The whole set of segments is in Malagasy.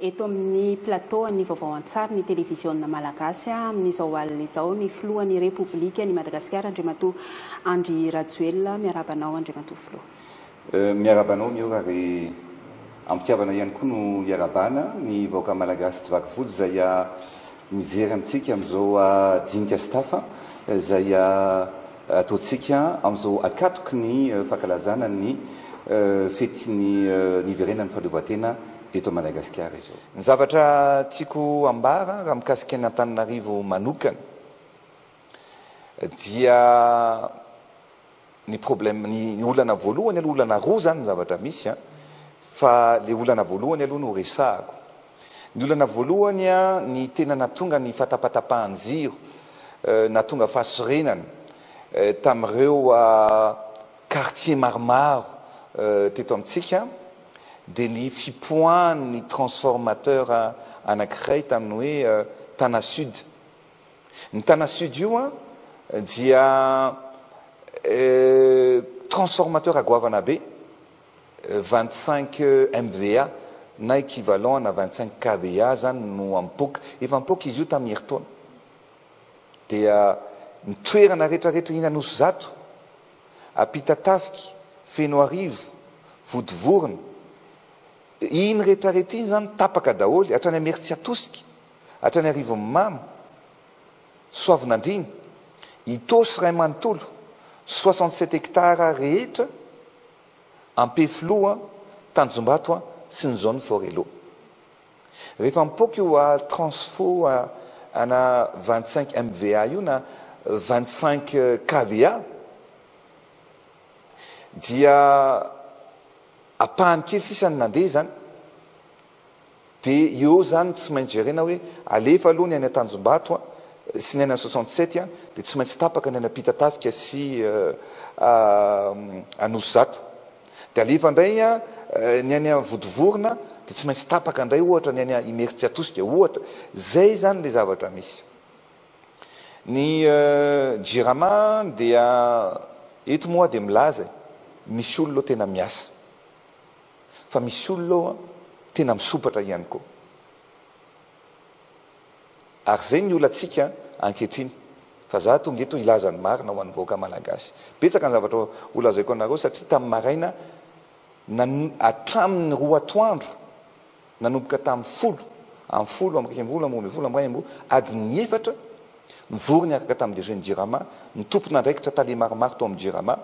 eto amin'ny plateau ny vaovao an-tsary ny télévision malagasy amin'izao alina izao ny filohan'ny République ny Madagasikara Andriamatoa Andry Rajoelina miarabanao Andriamatoa filoha. Miarabanao miora ary ampitiavana ihany koa no iarabana ny vahoaka malagasy tsy vaky volo zay mijery amintsika amin'izao dinika stafa zay ataontsika amin'izao akatoky ny fankalazana ny fetiny niverenan'ny fahaleovan-tena eto Madagasikara izao. Ny zavatra tiako ambara raha mikasika ny Antananarivo manokana dia ny problème ny olana voalohany aloha olana roa zany ny zavatra misy fa le olana voalohany aloha no resahako. Ny olana voalohany ny tena natonga ny fatapatapahan-jiro natonga fahasorenana tamin'ireo quartier maromaro teto amintsika dia ny fipoahan'ny transformateur anankiray tamin'ny hoe Tana Sud. Ny Tana Sud io dia transformateur agoavana be 25 MVA na équivalent na 25 kVA zany no ampoka efa ampoka izy io tamin'ny herintaona dia ny toerana rehetrarehetra ina nosy zato Ampitatafiky Feno Arivo Vodivorona iny rehetrarehetra iny zany tapaka daholy hatrany Ameritsiatosika hatrany Arivomamy Soavinandriny Itosy Ray Manontolo 67 hectares rehetra Ampefloa Tanjombato sy ny zone Forelo. Rehefa mipoka io transfo ana 25 MVA io na 25 kVA dia apahany kely sisany nandeha zany dia eo zany tsy maintsy jerena hoe alefa aloha ny any Tanjombato sy ny any 67 dia tsy maintsy tapaka ny any Ampitatafiky sy Anosy-Zato dia alefa indray ny any Vodivorona dia tsy maintsy tapaka indray ohatra ny any Imeritsiatosika ohatra zay zany le zavatra misy. Ny Jirama dia eto moa dia milaza misy olona tena miasa fa misy olona tena misopatra ihany koa ary zay ny olantsika ankehitriny fa za tonga eto ilazany marina ho an'ny vahoaka malagasy betsaka ny zavatra olazaiko anareo satria tamin'ny maraina hatramin'ny 2 atoandro nanomboka tamin'ny 10 amin'ny 10 amin'ny 12 amin'ny 12 amin'ny 13 adiny 4 nivory niaraka tamin'ny DG Jirama ny tompona andraikitra tale maromaro tao amin'ny Jirama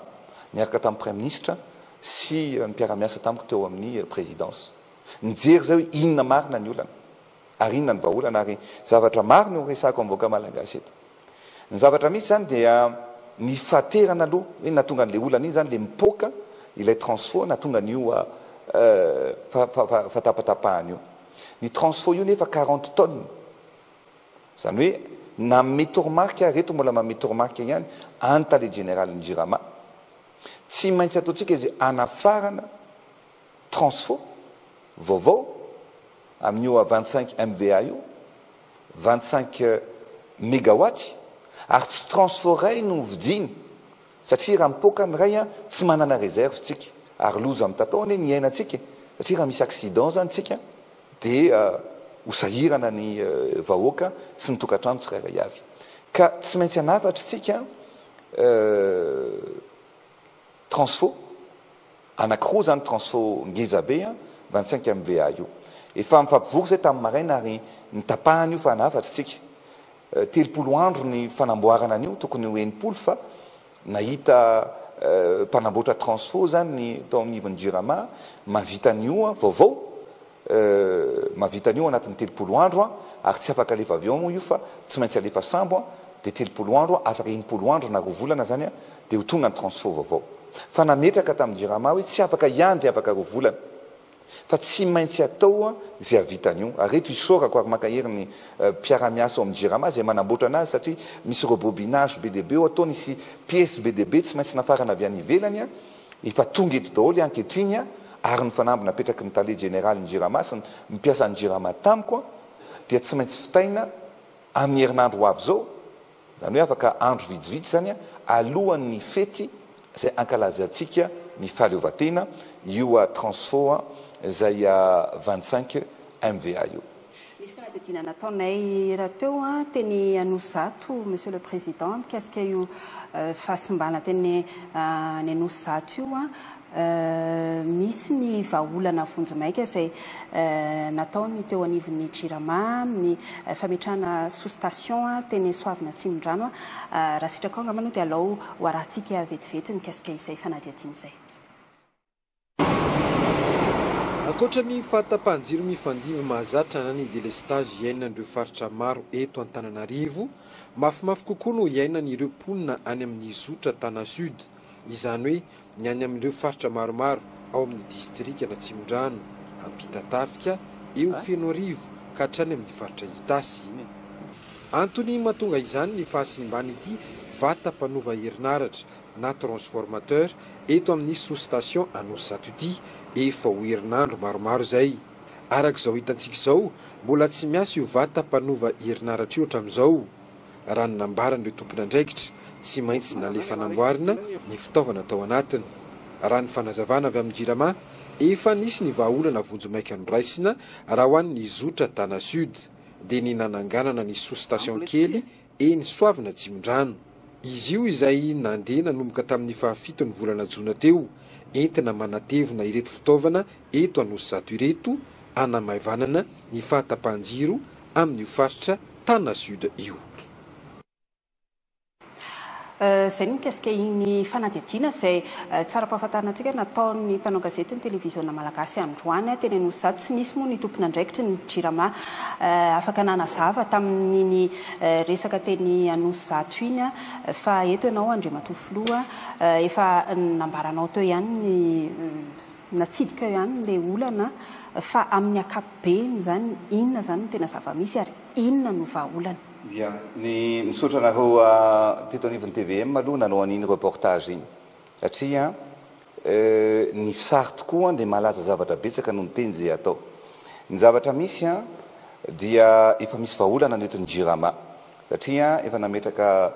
niaraka tamin'ny Premier Ministre sy ny mpiara-miasa tamiko teo amin'ny présidence nijery zay hoe inona marina ny olana ary inona ny vahaolana ary zavatra maro no resako amin'ny vahoaka malagasy eto. Ny zavatra misy zany dia ny faterana aloha hoe natonga an'le olana iny zany le mipoka ilay transfo natonga an'io fatapatapahany io. Ny transfo io nefa 40 tonnes zany hoe na métormarque reto mbola mamétormarque ihany antale général ny Jirama tsy maintsy ataontsika izy anafarana transfo vaovao amin'io 25 MVA io 25 mégawatts ary tsy transfo ray no vidiny satria raha mipoka ny ray tsy manana réserve tsika ary loza amin'ny tataony ny iainantsika satria raha misy accident zany tsika dia hosahirana ny vahoaka sy ny tokantrano tsirairay avy ka tsy maintsy anafatra tsika transfo anankiroa zany transfo ngeza be 25 MVA io efa mifampivory zay tamin'ny maraina ary nitapahany io fa anafatra tsika 30 andro ny fanamboarana an'io tokony ho 80 fa nahita mpanamboatra transfo zany ny tao amin'ivon'ny Jirama mavita an'io vaovao mavita an'io anatin'ny 30 andro ary tsy afaka alefa avion moa io fa tsy maintsy alefa sambo dia 30 andro afaka 80 andro na 2 volana zany dia ho tonga ny transfo vaovao fa nametraka tamin'ny Jirama hoe tsy afaka iandry afaka 2 volana fa tsy maintsy atao zay avita an'io ary reto isorako ary makaherin'ny mpiara-miasa ao amin'ny Jirama zay manamboatra anazy satria misy rebobinage be deabe atao nisy pièce be deabe tsy maintsy nafarana avy any ivelany efa tonga eto daholo ankehitriny ary ny fanamby napetraky ny tale général ny Jirama sy mipiasa ny Jirama tamiko dia tsy maintsy fitaina amin'ny herinandro avy zao zany hoe afaka andro vitsivitsy zany alohan'ny fety zay ankalazantsika ny fahaleovan-tena io transfo zay 25 MVA io. Misy fanadidina nataonay raha teo a teny Anosato, monsieur le président, mikasika io fahasimbana teny ny Anosato io a misy ny vahaolana vonjimaika izay nataony teo anivon'ny Jirama amin'ny fametrahana sous-station teny Soavina Atsimondrano raha sitraka angamba no dia alao ho arahantsika vetivety mikasika izay fanadihadiana izay. Ankoatra ny fahatapahan-jiro mifandimby mahazatra na ny délestage iainan'ireo faritra maro eto Antananarivo, mafimafy kokoa no iainan'ireo mponina any amin'ny zotra Tana Sud, izany hoe ny any amin'ireo faritra maromaro ao amin'ny distrika Atsimondrano, Ampitatafika, eo Fenoarivo ka hatrany amin'ny faritra Itasy. Antony mahatonga izany ny fahasimbany ity vata-panova herinaratra na transformateur eto amin'ny sous-station Anosato ity efa ho herinandro maromaro izay. Arak'izao hitantsika izao, mbola tsy miasa io vata-panova herinaratra io hatramin'izao. Raha ny nambaran'ireo tompon'andraikitra, tsy maintsy nalefa namboarina ny fitaovana tao anatiny. Raha ny fanazavana avy amin'ny Jirama, efa nisy ny vahaolana vonjimaika noraisina raha ho an'ny zotra Tana Sud, dia ny nananganana ny sous-station kely eny Soavina Atsimondrano. Izy io izay nandeha nanomboka tamin'ny fahafitony volana Jona teo, entina manatevina ireto fitaovana eto Anosato ireto, hanamaivanana ny fahatapahan-jiro amin'io faritra Tana Sud io. Izay ny mikasika iny fanadihadiana izay tsara mpahafantarana antsika nataon'ny mpanao gazety ny televiziona malagasy androany teny Anosato. Tsy nisy moa ny tompon'andraikitra ny Jirama afaka nanazava tamin'iny resaka teny Anosato iny fa eto ianao Andriamatoa Filoha efa nambaranao teo ihany ny natsidika eo ihany le olana fa amin'ny ankapobeny zany inona zany ny tena zava-misy ary inona no vahaolana. Dia ny misaotra anareo teto anivon'ny TVM aloha nanao an'iny reportage iny satria ny sary tokoa dia malaza zavatra betsaka noho ny teny izay atao. Ny zavatra misy dia efa misy vahaolana netony Jirama satria efa nametraka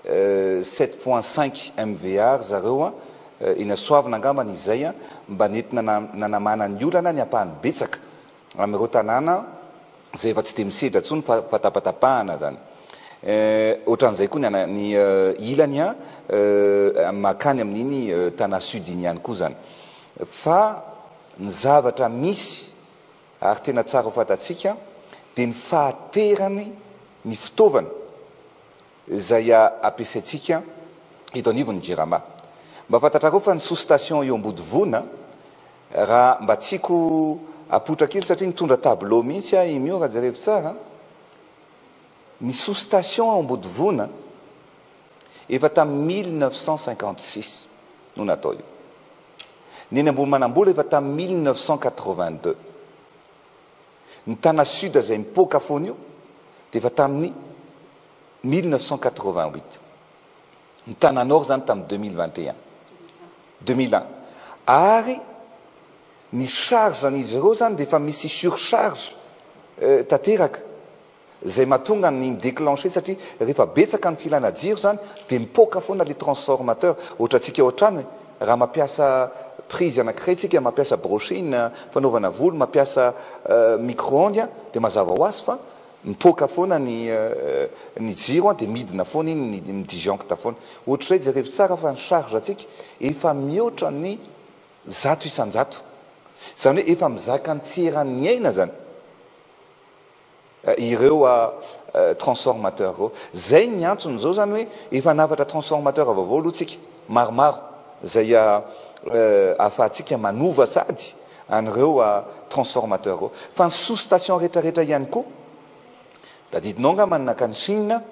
7.5 MVA zareo eny Soavina angambany izay mba nentina nanamana ny olana ny ampahany betsaka amin'ireo tanàna zay efa tsy dia misedra intsony fatapatapahana zany. Ohatran'izay koa ny ilany makany amin'iny Tana Sud iny ihany koa zany. Fa ny zavatra misy ary tena tsara ho fantatsika dia ny fahaterany ny fitaovana izay ampiasaitsika eto anivon'ny Jirama. Mba fantatrareo fa ny sous-station eo Ambodivona raha mba tsiko apotra kely satria nitondra tableau mihitsy imio raha jerevy tsara. Ny sous-station Ambodivona efa tamin'ny 1956 no natao io. Ny eny Ambonimanambola efa tamin'ny 1982. Ny Tana Sud izay mipoaka foana io dia efa tamin'ny 1988. Ny Tana Nord zany tamin'ny 2001. Ary ny charge an'izy ireo zany dia efa misy surcharge tanteraka izay mahatonga ny midéclencher satria rehefa betsaka ny filana jiro zany dia mipoaka foana le transformateur. Ohatra antsika ohatrany raha mampiasa prise anankiray tsika, mampiasa brochine fanaovana volo, mampiasa micro-ondes dia mazava ho azy fa mipoaka foana ny jiro dia midina foana iny ny disjoncte foana. Ohatr'izay jerevy tsara fa ny charge atsika efa mihoatra ny 100 isan-jato. Izany hoe efa mizaka ny tseran'ny aina zany ireo transformateur reo. Zay ny antony zao zany hoe efa navatra transformateur vaovao aloha tsika maromaro izay ahafahantsika manova sady an'ireo transformateur reo. Fa ny sous-station rehetrarehetra ihany koa tadidinao angambany nakany Chine,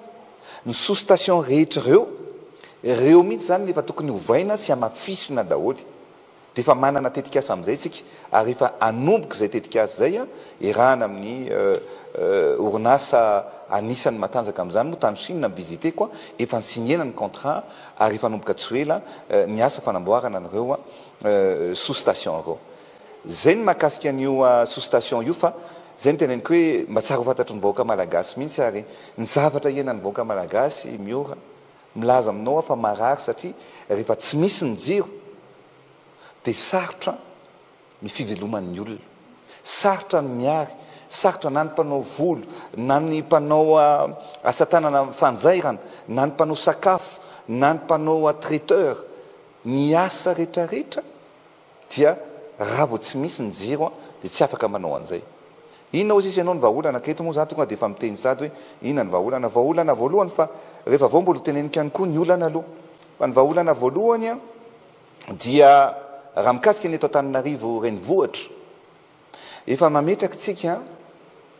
ny sous-station rehetra reo mihitsy zany efa tokony hovaina sy amafisina daholy. Dia efa manana tetikasa amin'izay tsika ary efa anomboka izay tetikasa zay irahana amin'ny orinasa anisan'ny matanjaka amin'izany moa tany Chine mivizite koa efa nisignena ny contrat ary efa anomboka tsy ela ny asa fanamboarana an'ireo sous-station reo. Zay ny mahakasika an'io sous-station io fa zay ny teneniko hoe mba tsara ho fantatry ny vahoaka malagasy mihitsy ary ny zavatra iainan'ny vahoaka malagasy miora milaza aminao fa marary satria rehefa tsy misy ny jiro dia sarotra ny fiveloman'ny olona, sarotra ny miary sarotra na ny mpanao volo na ny mpanao asa tanana fanjairana na ny mpanao sakafo na ny mpanao traiteur ny asa rehetrarehetra dia raha vao tsy misy ny jiro dia tsy afaka manao an'izay. Inona ozy izy ianao ny vahaolana keto moa zany tonga dia efa miteny sady hoe inona ny vahaolana voalohany fa rehefa vao mbola teneniko ihany koa ny olana aloha fa ny vahaolana voalohany a dia raha mikasika ny eto Antananarivo renivohitra efa mametraka tsika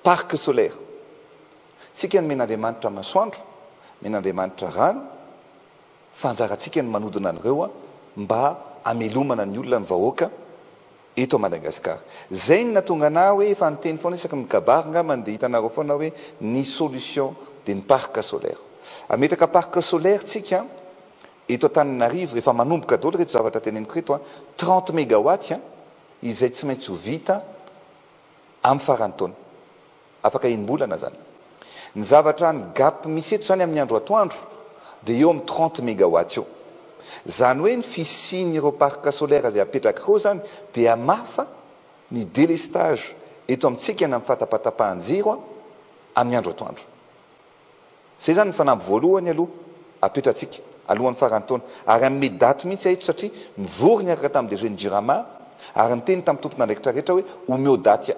parc solaire tsika ny men'Andriamanitra masoandro men'Andriamanitra rano fanjaratsika ny manodina an'ireo mba amelomana ny olona ny vahoaka eto Madagasikara. Zay ny natonga na hoe efa niteny foana isaky mikabary ngamba dia hitanareo foana hoe ny solution dia ny parc solaire. Ametraka parc solaire tsika eto Antananarivo rehefa manomboka daholo reto zavatra teneniko reto 30 mégawatts izay tsy maintsy ho vita amin'ny farany taona. Afaka enim-bolana zany. Ny zavatra ny gap misy eto zany amin'ny andro atoandro dia eo amin'ny 30 mégawatts eo. Zany hoe ny fisian'ireo parc solaire izay apetraka ireo zany dia hamafa ny délestage eto amintsika na amin'ny fatapatapahan-jiro amin'ny andro atoandro. Zay zany ny fanamby voalohany aloha apetratsika alohan'ny farany taona ary amin'ny daty mihitsy ahito satria nivory niaraka tamin'ny DG Jirama ary niteny tamin'ny tompon'andraikitra rehetra hoe omeo daty.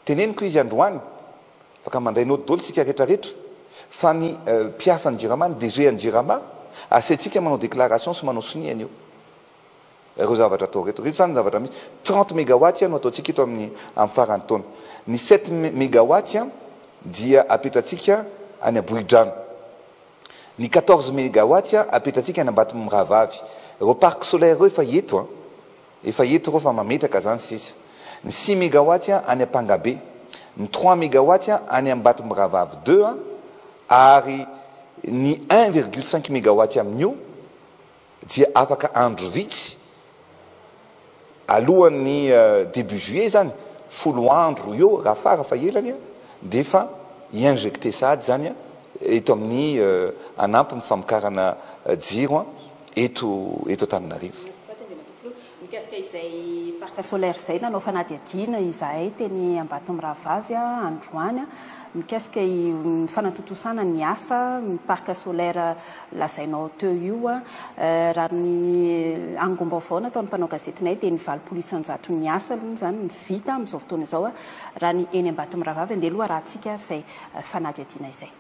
Teneniko izy androany afaka mandrainao daholo tsika rehetrarehetra fa ny mpiasan'ny Jirama ny DG Jirama asaitsika manao déclaration sy manao siniany io ireo zavatra atao reto reto zany zavatra misy 30 mégawatts no ataotsika eto amin'ny farany taona. Ny 7 mégawatts dia apetratsika any Abohidrano. Ny 14 mégawatts apetratsika any Ambatomirahavavy. Ireo parc solaire ireo efa eto reo fa mametraka zany sisa. Ny 6 mégawatts any Ampangabe, ny 3 mégawatts any Ambatomirahavavy 2 ary ny 1,5 mégawatts amin'io dia afaka andro vitsy alohan'ny début juillet zany folo andro eo raha fara fa elany dia efa injecté sady zany eto amin'ny anampy ny famokarana jiro eto Antananarivo. Mikasika izay parc solaire izay nanao fanadihadiana izahay teny Ambatomirahavavy androany mikasika ny fanatotosana ny asa ny parc solaire lazainao teo io raha ny angom-baovao nataon'ny mpanao gazetinay dia ny 900 ny asa aloha zany ny vita amin'izao fotoana izao raha ny eny Ambatomirahavavy andeha aloha raha tsika izay fanadihadiana izay.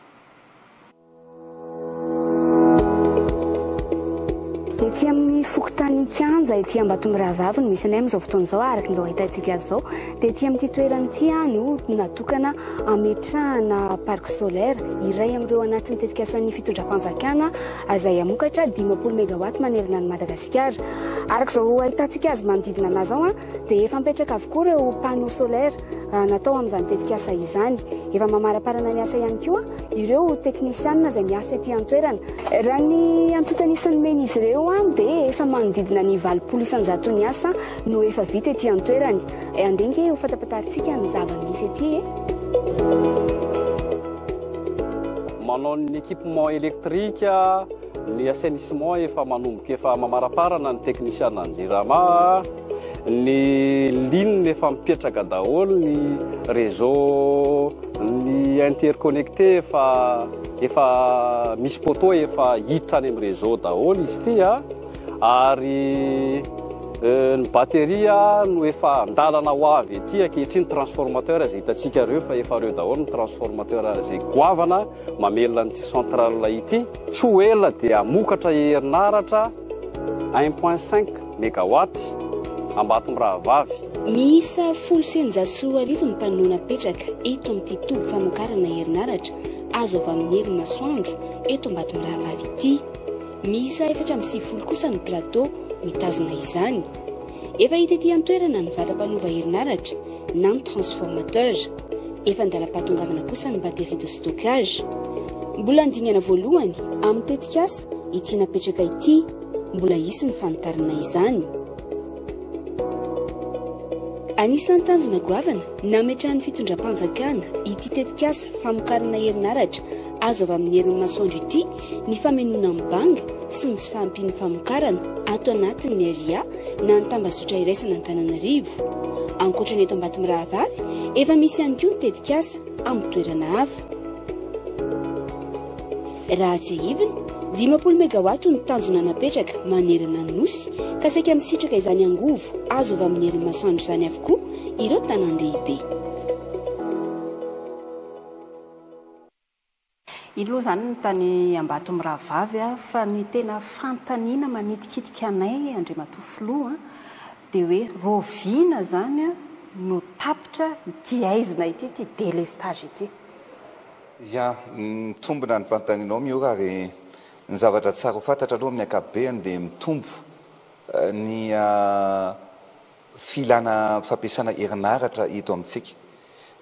Ety amin'ny fokontany Kianja ety Ambatomirahavavy no misy anay amin'izao fotoana izao araka n'izao ahitantsika azy zao dia ety amin'ity toerana ity no natokana ametrahana parc solaire iray amin'ireo anatin'ny tetikasan'ny fitondram-panjakana izay amokatra 50 mégawatt manerana ny Madagasikara. Araka izao ahitantsika azy manodidina anazy zao dia efa mipetraka avokoa ireo panneau solaire natao amin'izany tetikasa izany. Efa mamaraparana ny asa ihany koa ireo teknisianina izay miasa ety an-toerana. Raha ny antotanisany mena izy ireo dia efa manodidina ny 900 ny asa no efa vita ety an-toerany. Andenga ho fatapataritsika ny zava-misy ety. Manao ny équipement électrique, ny assainissement efa manomboka efa mamaraparana ny teknisiana ny Jirama, ny ligne efa mipetraka daholo, ny réseau, ny interconnecté efa misy poteau efa hiditra any amin'ny réseau daholo izy ity ary ny batterie no efa ndalana ho avy ety ankehitriny transformateur izay hitantsika ireo fa efa ireo daholo ny transformateur izay goavana mamelona ny centrale ity tsy ho ela dia amokatra herinaratra 1,5 mégawatt Ambatomirahavavy. Miisa 100 ny mpanao napetraka eto amin'ity toby famokarana herinaratra azo avy amin'ny herin'ny masoandro eto Ambatomirahavavy ity. Miisa 450 kosa ny plateau mitazona izany. Efa hita ety an-toerana ny vata-panova herinaratra na ny transformateur. Efa andalam-patongavana kosa ny batterie de stockage. Mbola andingana voalohany amin'ny tetikasa ity napetraka ity mbola hisy ny fanotarana izany. anisan'ny tanjona goavana nametrahan'ny fitondram-panjakana ity tetikasa famokarana herinaratra azo avy amin'ny herin'ny masoandro ity ny famenona amin'ny banga sy ny tsy fahampiany famokarana ato anatin'ny aria na ny tambazotra iraisana Antananarivo. Ankoatra eto Ambatomirahavavy efa misy ihany koa ny tetikasa amin'ny toerana hafa. Raha tsy ahivina 10 megawatt ny tanjona napetraka manerana ny nosy ka saika misitraka izany angovo azo avy amin'ny herin'ny masoandro izany avokoa ireo tanan-dehibe. Ilo zany ny tany Ambatomirahavavy fa ny tena fantaniana manitikitika anay Andriamatoa Filoha dia hoe roviana zany no tapitra ity aizina ity ity délestage ity. Ya, mitombona ny fantaninao miora ary ny zavatra tsara ho fantatra aloha amin'ny ankapobeny dia mitombo ny filana fampiasana herinaratra eto amintsika.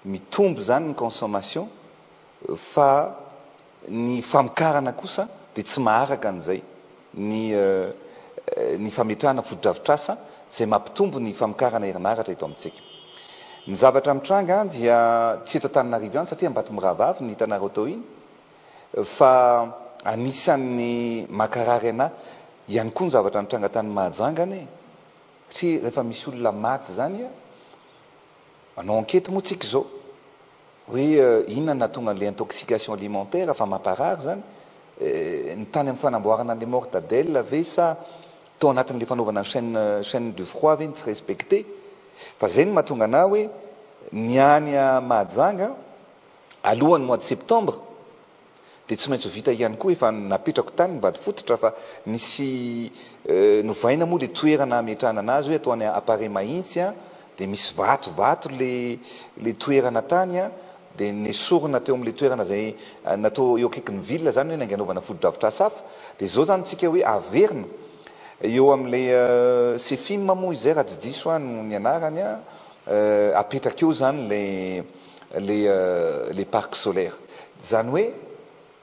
Mitombo zany ny consommation fa ny famokarana kosa dia tsy maharaka an'izay ny fametrahana fotodrafitrasa izay mampitombo ny famokarana herinaratra eto amintsika. Ny zavatra mitranga dia tsy eto Antananarivo ihany satria Ambatomirahavavy ny hitanareo tao iny fa anisan'ny makarary ana ihany koa ny zavatra mitranga tany Mahajanga satria rehefa misy olona maty zany manao enquête moa tsika zao hoe inona natonga le intoxication alimentaire fa mamparary zany ny tany amin'ny fanamboarana le mortadelle ve sa tao anatin'le fanaovana chaîne de froid ve tsy respecté fa zay ny mahatonga ana hoe ny any Mahajanga alohan'ny mois de septembre dia tsy maintsy vita ihany koa efa napetrako tany mivady fototra fa nisy novaina moa le toerana ametrahana anazy hoe atao any appareil mahitsy dia misy vatovato le toerana tany dia nesorina teo amin'le toerana zay natao eo akaiky ny ville zany hoe nanganovana fotodrafitrasa hafa dia zao zany tsika hoe averina eo amin'le CEFIM moa izay raha tsy diso no ny anarany apetraka eo zany le parc solaire zany hoe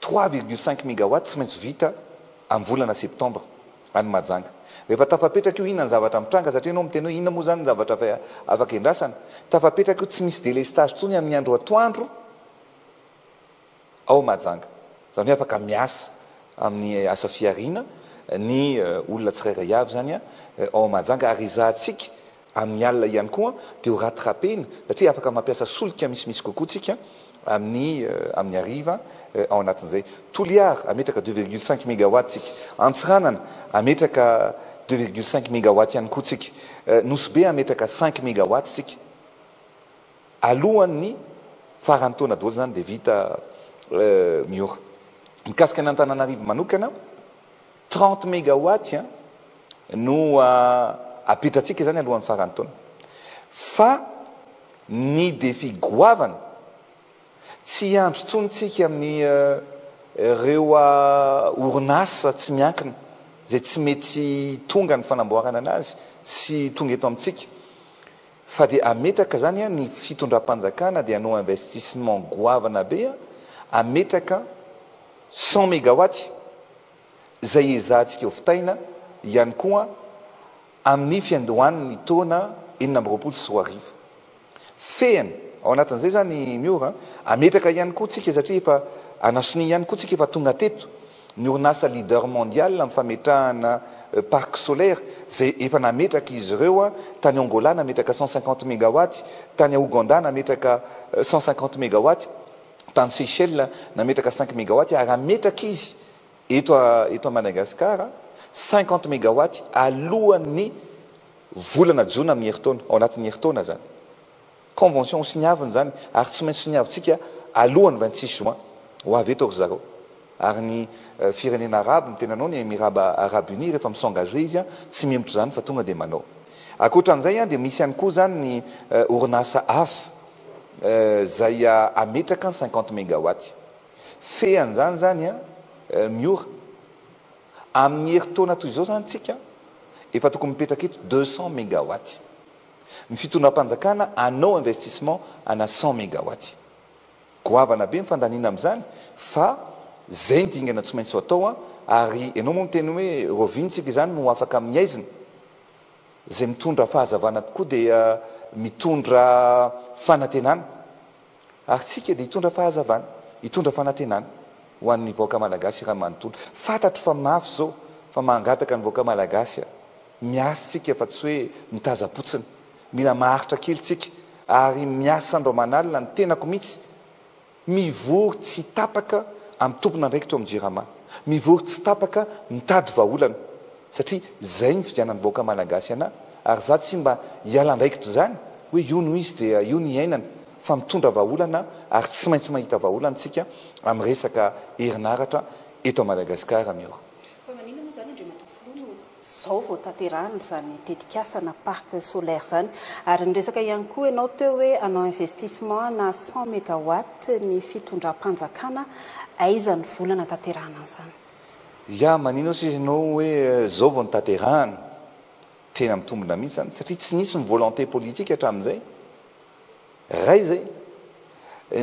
3,5 mégawatt tsy maintsy vita amin'ny volana septembre any Mahajanga. Rehefa tafapetraka io inona ny zavatra mitranga satria anao miteny hoe inona moa zany ny zavatra afaka endrasana. Tafapetraka io tsy misy délestage tsony amin'ny andro atoandro ao Mahajanga. Zany hoe afaka miasa amin'ny asa fiarina ny olona tsirairay avy zany ao Mahajanga ary izahantsika amin'ny alina ihany koa dia ho rattrapena satria afaka mampiasa solika misimisy kokoa tsika amin'ny hariva ao anatin'izay. Toliara ametraka 2,5 mégawatt tsika. Antsiranana ametraka 2,5 mégawatt ihany koa tsika. Nosy be ametraka 5 mégawatt tsika. Alohan'ny faran'ny taona daholo zany dia vita miora. Mikasika ny Antananarivo manokana 30 mégawatt no apetratsika zany alohan'ny faran'ny taona. Fa ny défi goavana tsy andro tsonitsika amin'ny reo orinasa tsy miankina zay tsy mety tonga ny fanamboarana anazy sy tonga eto amintsika fa dia ametraka zany ny fitondram-panjakana dia hanao investissement goavana be ametraka 100 mégawatt zay ezahantsika eo fitaina ihany koa amin'ny fiandohan'ny taona 2024 fehany ao anatin'izay zany miora ametraka ihany koa tsika satria efa anasony ihany koa tsika efa tonga teto ny orinasa leader mondial amin'ny fametrahana parc solaire zay efa nametraka izy ireo tany Angola nametraka 150 mégawatt, tany Ouganda nametraka 150 mégawatt, tany Seychelles nametraka 5 mégawatt ary ametraka izy eto à Madagascar 50 mégawatt alohan'ny volana jona amin'ny heritaona ao anatin'ny heritaona zany. Convention signiaviny zany ary tsy maintsy signiavintsika alohan'ny 26 juin ho avy eto ry zareo. Ary ny firenena arabe mitenanao ny Emirats Arabes Unis rehefa misengage izy tsy miemotra zany fa tonga dia manao. Ankoatran'izay dia misy ihany koa zany ny orinasa hafa zay ametraka 50 mégawatt. Fehan'izany zany miora amin'ny heritaona toy izao zany tsika efa tokony mipetraka eto 200 mégawatt. Ny fitondram-panjakana anao investissement ana 100 mégawatt. Goavana be mifandaniana amin'izany fa zay ny dingana tsy maintsy atao ary ianao moa miteny hoe rovintsika zany no afaka amin'ny aizina zay mitondra fahazavana tokoa dia mitondra fanantenana ary tsika dia hitondra fahazavana hitondra fanantenana ho an'ny vahoaka malagasy raha manontolo fantatro fa mafy zao fa mangataka ny vahoaka malagasy miasa tsika fa tsy hoe mitazapotsiny mila maharitra kely tsika ary miasa andro manalina ny tenako mihitsy mivory tsy tapaka amin'ny tompona andraikitra eo amin'Jirama mivory tsy tapaka mitady vahaolana satria zay ny fidianan'ny vahoaka malagasy ana ary za tsy mba hiala andraikitra zany hoe io no izy dia io ny iainana fa mitondra vahaolana ary tsy maintsy mahita vahaolana tsika amin'ny resaka herinaratra eto Madagasikara miora. Fa manina moa zany Andriamanitra Filoha zao vao tanterahana zany tetikasana parc solaire zany ary ny resaka ihany koa ianao teo hoe anao investissement na 100 mégawatt ny fitondram-panjakana aiza ny volana tanterahana zany. Ya manino sy ianao hoe zao vao nitanterahana tena mitombona mihitsy zany satria tsy nisy ny volonté politique hatramin'izay ray zay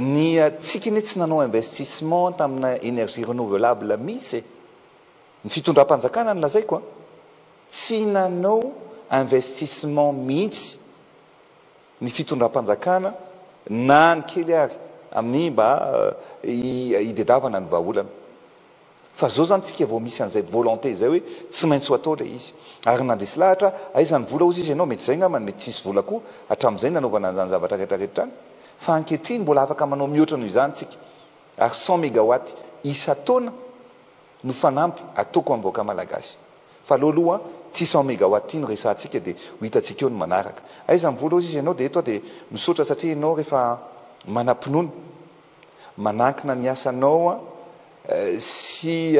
ny tsika ine tsy nanao investissement tamina énergie renouvelable mihitsy ny fitondram-panjakana ny lazaiko tsy nanao investissement mihitsy ny fitondram-panjakana na ny kely ary amin'ny mba hidedavana ny vahaolana fa zao zany tsika vao misy an'izay volonté zay hoe tsy maintsy ho atao le izy ary nandresy lahatra aiza ny vola ozy izy ianao mety zay ngamany mety tsisy vola koa hatramin'izay nanaovana an'izany zavatra rehetrarehetra any fa ankehitriny mbola afaka manao mihoatra noho izany tsika ary 100 mégawatt isa-taona no fanampy ataoko amin'ny vahoaka malagasy fa aloha ty 100 mégawatt iny resantsika dia ho hitantsika eo ny manaraka aiza ny vola ozy izy ianao dia eto dia misaotra satria ianao rehefa manam-pinoana manankina ny asanao sy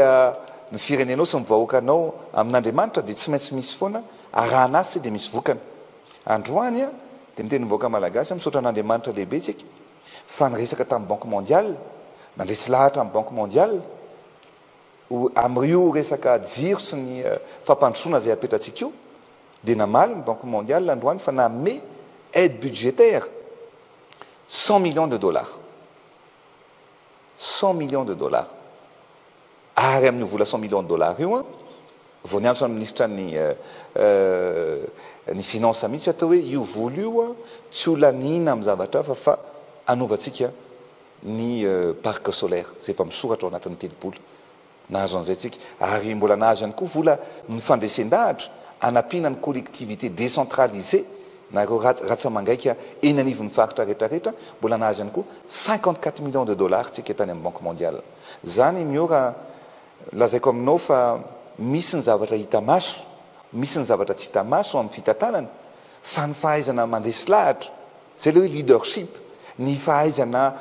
ny firenenao sy mivahoakanao amin'Andriamanitra dia tsy maintsy misy foana arahanazy dia misy vokana androany dia miteny vahoaka malagasy misaotra an'Andriamanitra lehibe tsika fa nyresaka tamin'ny banque mondiale nandresy lahatra amin'ny banque mondiale amin'io resaka jiro sy ny fampandrosoana zay apetratsika io dia namaly ny banque mondiale androany fa nanome aide budgétaire 100 millions de dollars 100 millions de dollars ary amin'ny vola 100 millions de dollars io vao niantso amin'ny ministra ny finance mihitsy atao hoe io vola io tsy ho lanina amin'ny zavatra fa anovantsika ny parc solaire zay efa misoratra ao anatin'ny telopolo nahazo an'izay tsika ary mbola nahazo ihany koa vola mifandresen-dahatra anampiana ny collectivité décentralisée nareo ratsa mangaika eny anivon'ny faritra rehetrarehetra mbola nahazo ihany koa 54 millions de dollars tsika tany amin'ny banque mondiale zany miora lazaiko aminao fa misy ny zavatra hita maso misy ny zavatra tsy hita maso amin'ny fitantanana fa ny fahaizana mandresy lahatra zay le hoe leadership ny fahaizana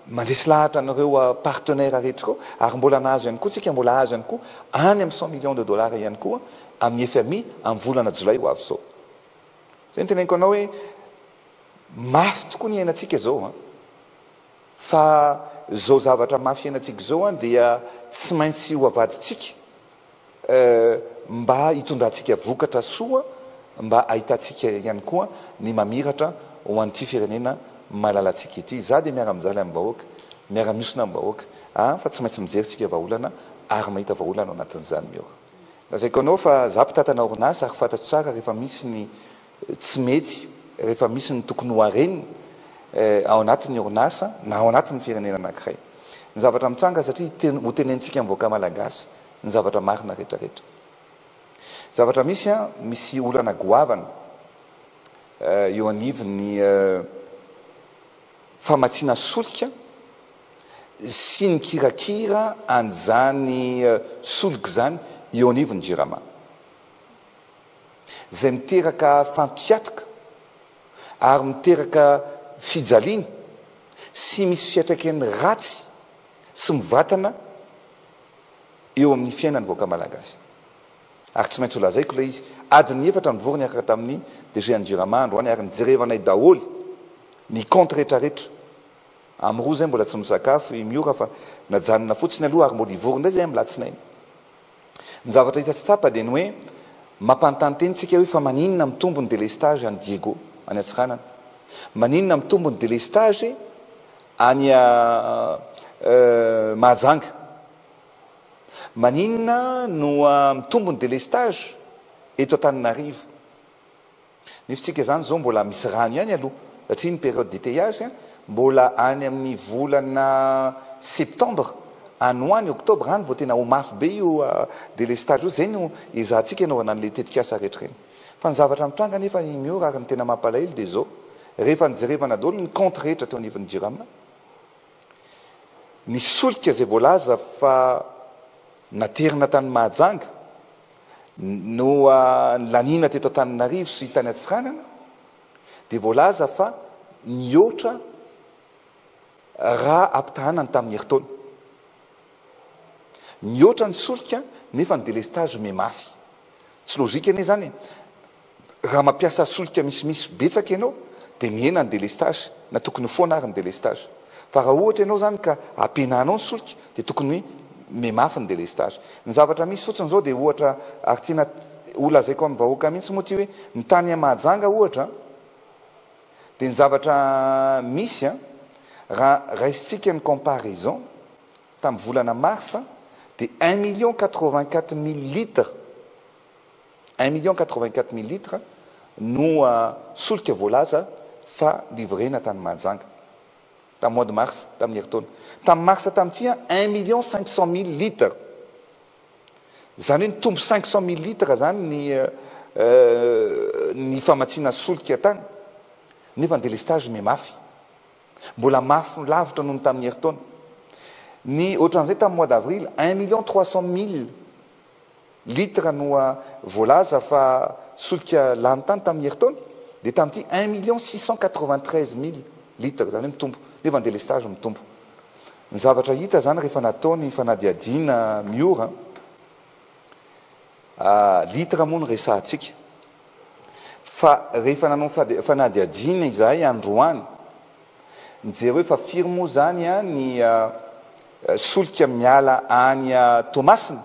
mandresy lahatra anareo partenaire rehetra koa ary mbola nahazo ihany koa tsika mbola azo ihany koa any amin'ny 100 millions de dollars ihany koa amin'ny FMI amin'ny volana jolay ho avy zao zay nyteneniko anao hoe mafy tokoa ny iainantsika zao fa zao zavatra mafy iainantsika zao dia tsy maintsy ho avaditsika mba hitondrantsika vokatra soa mba ahitantsika ihany koa ny mamiratra ho an'ity firenena malalatsika ity za dia miara mijaly amin'ny vahoaka miara miosona amin'ny vahoaka fa tsy maintsy mijerytsika vahaolana ary mahita vahaolana ao anatin'izany miora lazaiko anao fa za mpitatana orinasa ary fantatro tsara rehefa misy ny tsy mety rehefa misy ny tokony ho areniny ao anatin'ny orinasa na ao anatin'ny firenena anankiray ny zavatra mitsanga satria ho tenentsika amin'ny vahoaka malagasy ny zavatra marina rehetrarehetra zavatra misy olana goavana eo anivon'ny famatsiana solika sy ny kirakira an'izany solika zany eo anivon'ny Jirama zay miteraka fampiatoka ary miteraka fijaliana sy misy fiantraikany ratsy sy mivatana eo amin'ny fiainany vahoaka malagasy ary tsy maintsy ho lazaiko ilay izy adiny efatra nivory niaraka tamin'ny DG ny Jirama androany ary nijerevanay daholy ny compte rehetrarehetra amin'ny roa zay mbola tsy misakafo miora fa najanona fotsiny aloha ary mbola ivory indray zay amin'ny latsinainy ny zavatra hita tsy tsapa dia ny hoe mampanontany tenitsika hoe fa maninona mitombo ny délestage any Diego any Atsiranana maninona mitombo ny délestage any Mahajanga maninona no mitombo ny délestage eto Antananarivo nifitsika zany zao mbola misy rano ihany aloha satria ny période d'étayage mbola any amin'ny volana septembre anoany octobre any vao tena ho mafy be io délestage io zay no izahantsika anaovana an'le tetikasa rehetra reny fa ny zavatra mitranga nefa mio raha ny tena mampalahelo dia zao rehefa nijerevana daholo ny compte rehetra teo anivon'ny jirama ny solika zay voalaza fa naterina tany Mahajanga no lanina teto Antananarivo sy tany Atsiranana dia voalaza fa niotra raha ampitahanany tamin'ny heritaona niotra ny solika nefa ny délestage memafy tsy logika ane zany raha mampiasa solika misimisy betsaka ianao dia mihena ny délestage na tokony foana ary ny délestage fa raha ohatra ianao zany ka ampiananao ny solika dia tokony memafy ny délestage ny zavatra misy fotsiny zao dia ohatra ary tiana olazaiko amin'ny vahoaka mihitsy moa ty hoe ny tany Mahajanga ohatra dia ny zavatra misy raha raisitsika ny comparaison tamin'ny volana mars dia 1 084 000 litres 1 084 000 litres no solika voalaza fa livrena tany Mahajanga tamin'ny mois de mars tamin'ny heritaona tamin'ny mars tamin'ity 1 500 000 litres zany hoe nitombo 500 000 litres zany ny famatsiana solika tany nefa ny délestage memafy mbola mafy lavitra noho ny tamin'ny heritaona ny ohatran'izay tamin'ny mois d'avril 1 300 000 litres no voalaza fa solika lany tany tamin'ny heritaona dia tamin'ity 1 693 000 litres zany hoe mitombo nefa ny délestage mitombo ny zavatra hita zany rehefa natao ny fanadiadiana miora litra moa ny resahantsika fa rehefa nanao fanadiadiana izahay androany nijery hoe fa firy moa zany ny solika miala any Toamasina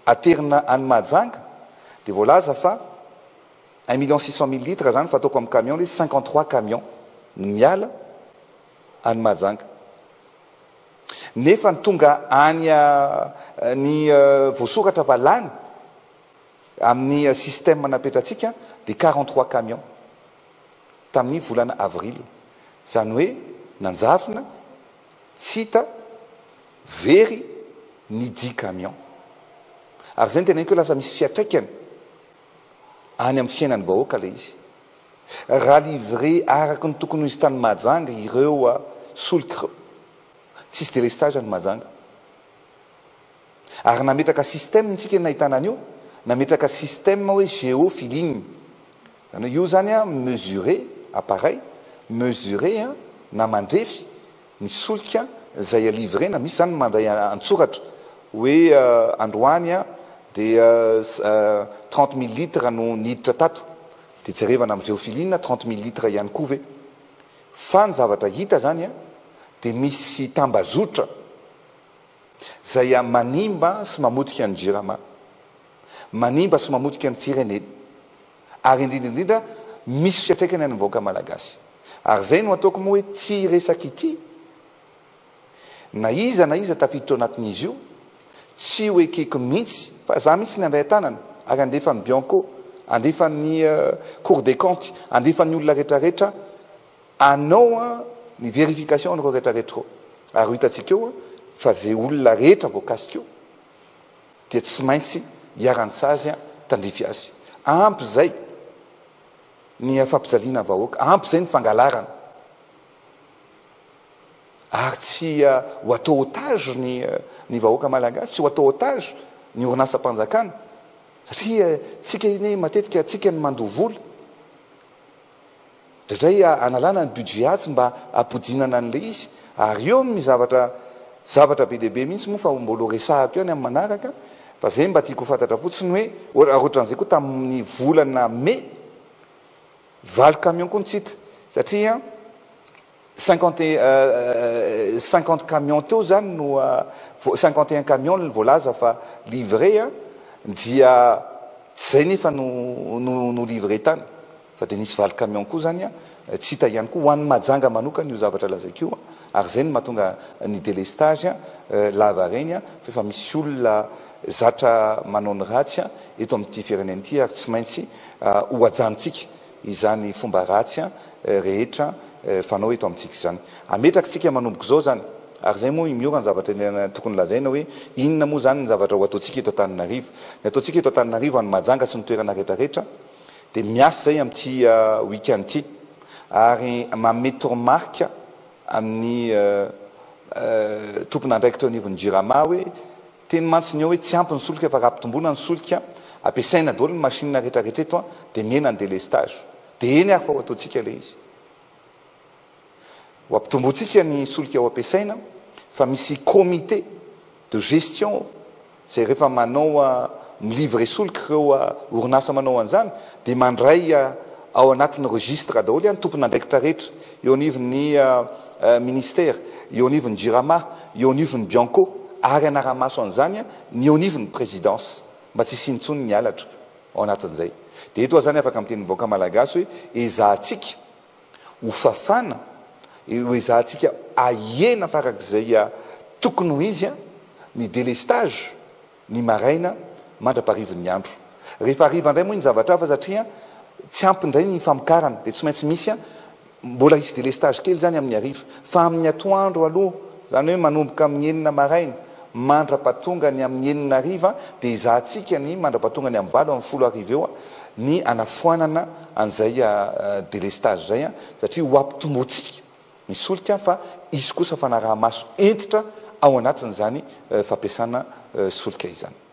aterina any Mahajanga dia voalaza fa 1 600 000 litres zany fa ataoko amin'ny camion le 53 camions no miala any Mahajanga nefa ny tonga any ny voasoratra valany amin'ny système napetratsika dia 43 camions tamin'ny volana avril zany hoe nanjafina tsy hita very ny 10 camions ary zay ny tena hoe lasa misy fiatraikany any amin'ny fiainan'ny vahoaka le izy raha livré araky ny tokony ho izy tany Mahajanga ireo solika tsisy délestage any Mahajanga ary nametraka système ntsika nahitana an'io nametraka système hoe géophiline zany hoe io zany mesurer appareil mesurer na mandrefy ny solika zay livrena misy zany mandray antsoratra hoe androany dia 30 000 litres no niditra tato dia jerevana amin'ny géophiline 30 000 litres ihany koa ve fa ny zavatra hita zany dia misy tambazotra zay manimba sy mamotika ny jirama manimba sy mamotika ny firenena ary indrindraindrindra misy fiatraikany any vahoaka malagasy ary zay no ataoko moa hoe ty resaky ity na iza tafiditra anatin'izy io tsy hoe keko mihitsy fa za mihitsy ny andray tanana ary andefa ny Bianco andefa ny Cour des comptes andefa ny olona rehetrarehetra anao ny vérification nyreo rehetrarehetra ary ho hitantsika eo fa zay olona rehetra voakasika eo dia tsy maintsy hiarany sazy tandrify azy ampy zay ny fampijaliana vahoaka ampy zay ny fangalarana ary tsy ho atao otage ny vahoaka malagasy tsy ho atao otage ny orinasa-mpanjakana satria tsika ine matetika tsika ny mandovola dradray analana ny budget atsy mba ampodinana an'le izy ary eo ny zavatra be dehibe mihitsy moa fa mbola resahako eo ny amin'ny manaraka fa zay mba tiako fantatra fotsiny hoe ohatran'izay koa tamin'ny volana mai 20 camions koa nitsita satria 50 camions teo zany no 51 camions ny voalaza fa livré dia tsy zay nefa no livré tany fa dia nisy 20 camions koa zany tsy hita ihany koa ho an'ny Mahajanga manokana io zavatra lazaiko io ary zay no mahatonga ny délestage lava reny fa efa misy olona zatra manao ny ratsy eto amin'ity firenena ity ary tsy maintsy ho ajanontsika izany fomba ratsy rehetra fanao eto amintsika izany. Ametraksika manomboka zao zany. Ary zay moa miora ny zavatra tokony lazaina hoe inona moa zany ny zavatra ho ataontsika eto Antananarivo. Ny ataontsika eto Antananarivo any Mahajanga sy ny toerana rehetrarehetra dia miasa zay amin'ity week-end ity ary manome toromarika amin'ny tompon'andraikitra teo anivon'ny Jirama hoe teny mantsiny eo hoe tsy ampy ny solika fa raha-pitomboana ny solika ampiasaina daholo ny machine rehetrarehetra eto dia miena ny délestage. Dia eny ary fa ho ataontsika ilay izy. Ho ampitomboantsika ny solika ho ampiasaina fa misy comité de gestion zay rehefa manao milivre solika ireo orinasa manao an'izany dia mandray ao anatin'ny registre daholo ihany tompon'andraikitra rehetra eo anivon'ny ministère, eo anivon'ny Jirama, eo anivon'ny Bianco ary anaramaso an'izany ny eo anivon'ny présidence mba tsy sinitsony ny alatra ao anatin'izay. Dia eto zany afaka amin'ny teny vahoaka malagasy hoe ezahantsika ho fafana ezahantsika ahena farak'izay tokony ho izy ny délestage ny maraina mandra-parivon'ny andro. Rehefa ariva indray moa ny zavatra hafa satria tsy ampy indray ny famokarana dia tsy maintsy misy mbola hisy délestage kely zany amin'ny ariva fa amin'ny atoandro aloha zany hoe manomboka amin'ny enina maraina mandra-patonga ny amin'ny enina ariva dia ezahantsika ny mandra-patonga ny amin'ny 20 ariva eo ny anafoanana an'izay délestage zay satria ho ampitomboantsika ny solika fa izy kosa fanaraha-maso entitra ao anatin'izany fampiasana solika izany.